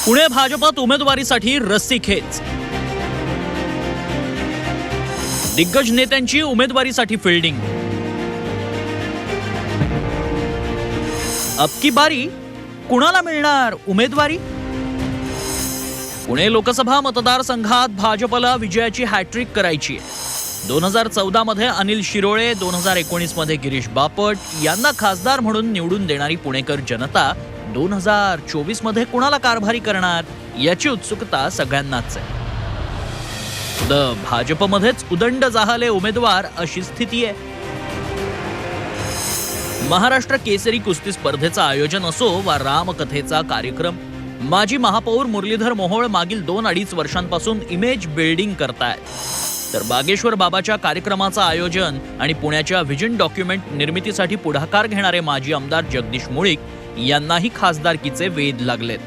पुणे भाजपात उमेदवारीसाठी रस्सीखेच। दिग्गज नेत्यांची उमेदवारीसाठी फिल्डिंग। अब की बारी कुणाला मिळणार उमेदवारी? पुणे लोकसभा मतदारसंघात भाजपला विजयाची हॅट्रिक करायची आहे। 2014 मध्ये अनिल शिरोळे, 2019 मध्ये गिरीश बापट यांना खासदार म्हणून निवडून देणारी पुणेकर जनता 2024 मध्ये कुणाला कारभारी करणार याची उत्सुकता सगळ्यांनाच आहे। भाजपमध्येच उदंड जाहले उमेदवार अशी स्थिती आहे। महाराष्ट्र केसरी कुस्ती स्पर्धेचं आयोजन असो वा रामकथेचा कार्यक्रम, माजी महापौर मुरलीधर मोहोळ मागील 2-2.5 वर्षांपासून इमेज बिल्डिंग करतायत। तर बागेश्वर बाबाच्या कार्यक्रमाचं आयोजन आणि पुण्याच्या व्हिजन डॉक्युमेंट निर्मितीसाठी पुढाकार घेणारे माजी आमदार जगदीश मुळीक यांनाही खासदारकीचे वेध लागलेत।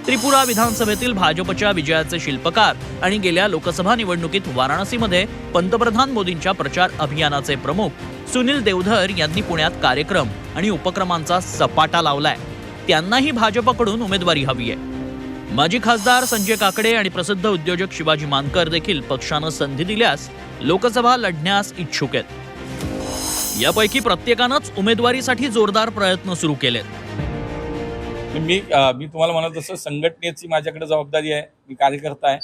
त्रिपुरा विधानसभेतील भाजपच्या विजयाचे शिल्पकार आणि गेल्या लोकसभा निवडणुकीत वाराणसीमध्ये पंतप्रधान मोदींच्या प्रचार अभियानाचे प्रमुख सुनील देवधर यांनी पुण्यात कार्यक्रम आणि उपक्रमांचा सपाटा लावलाय। त्यांनाही भाजपकडून उमेदवारी हवी आहे। माजी खासदार संजय काकडे आणि प्रसिद्ध उद्योजक शिवाजी मानकर देखील पक्षानं संधी दिल्यास लोकसभा लढण्यास इच्छुक आहेत। यापैकी प्रत्येकानंच उमेदवारीसाठी जोरदार प्रयत्न सुरू केलेत। मी तुम्हाला म्हणत असं संघटनेची माझ्याकडे जबाबदारी आहे। मी कार्यकर्ता आहे।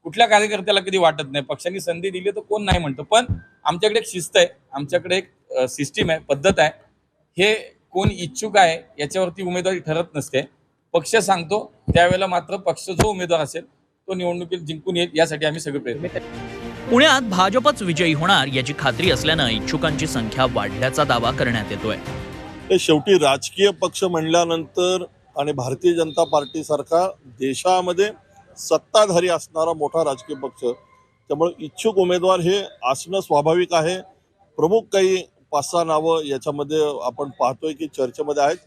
कुठल्या कार्यकर्त्याला कधी वाटत नाही पक्षाने संधी दिली तर कोण नाही म्हणतो, पण आमच्याकडे एक शिस्त आहे, आमच्याकडे एक सिस्टीम आहे, पद्धत आहे। हे कोण इच्छुक आहे याच्यावरती उमेदवारी ठरत नसते, पक्ष सांगतो। त्यावेळेला मात्र पक्ष जो उमेदवार असेल तो निवडणुकीत जिंकून येईल यासाठी आम्ही सगळे प्रयत्न करतो। पुण्यात भाजपच विजयी होणार याची खात्री असल्यानं इच्छुकांची संख्या वाढल्याचा दावा करण्यात येतोय। शेवटी राजकीय पक्ष म्हणल्यानंतर आणि भारतीय जनता पार्टी सारखा देशामध्ये सत्ताधारी असणारा मोठा राजकीय पक्ष, त्यामुळे इच्छुक उमेदवार हे असणं स्वाभाविक आहे। प्रमुख काही 5-6 नावं याच्यामध्ये आपण पाहतोय की चर्चेमध्ये आहेत,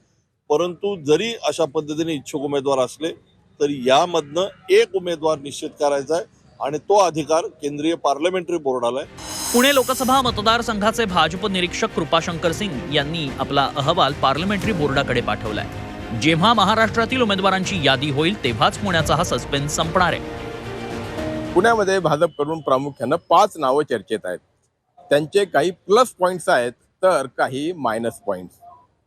परंतु जरी अशा पद्धतीने इच्छुक उमेदवार असले तरी यामधनं एक उमेदवार निश्चित करायचा आहे आणि तो अधिकार केंद्रीय पार्लमेंटरी बोर्डाला आहे। पुणे लोकसभा मतदारसंघाचे भाजप निरीक्षक कृपाशंकर सिंग यांनी आपला अहवाल पार्लमेंटरी बोर्डाकडे पाठवलाय। जेव्हा महाराष्ट्रातील उमेदवारांची यादी होईल तेव्हाच पुण्याचा हा सस्पेन्स संपणार आहे। पुण्यामध्ये भाजपकडून प्रामुख्यानं 5 नावं चर्चेत आहेत। त्यांचे काही प्लस पॉइंट्स आहेत तर काही मायनस पॉइंट्स।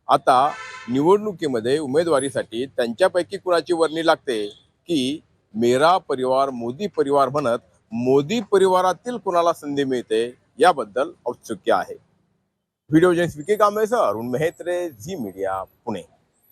आता निवडणुकीमध्ये उमेदवारीसाठी त्यांच्यापैकी कुणाची वर्णी लागते की मेरा परिवार मोदी परिवार म्हणत मोदी परिवारातील कुणाला संधी मिळते याबद्दल औत्सुक्य आहे। Video journalist Vicky Kamble, Arun Mehtre, Zee media, Pune.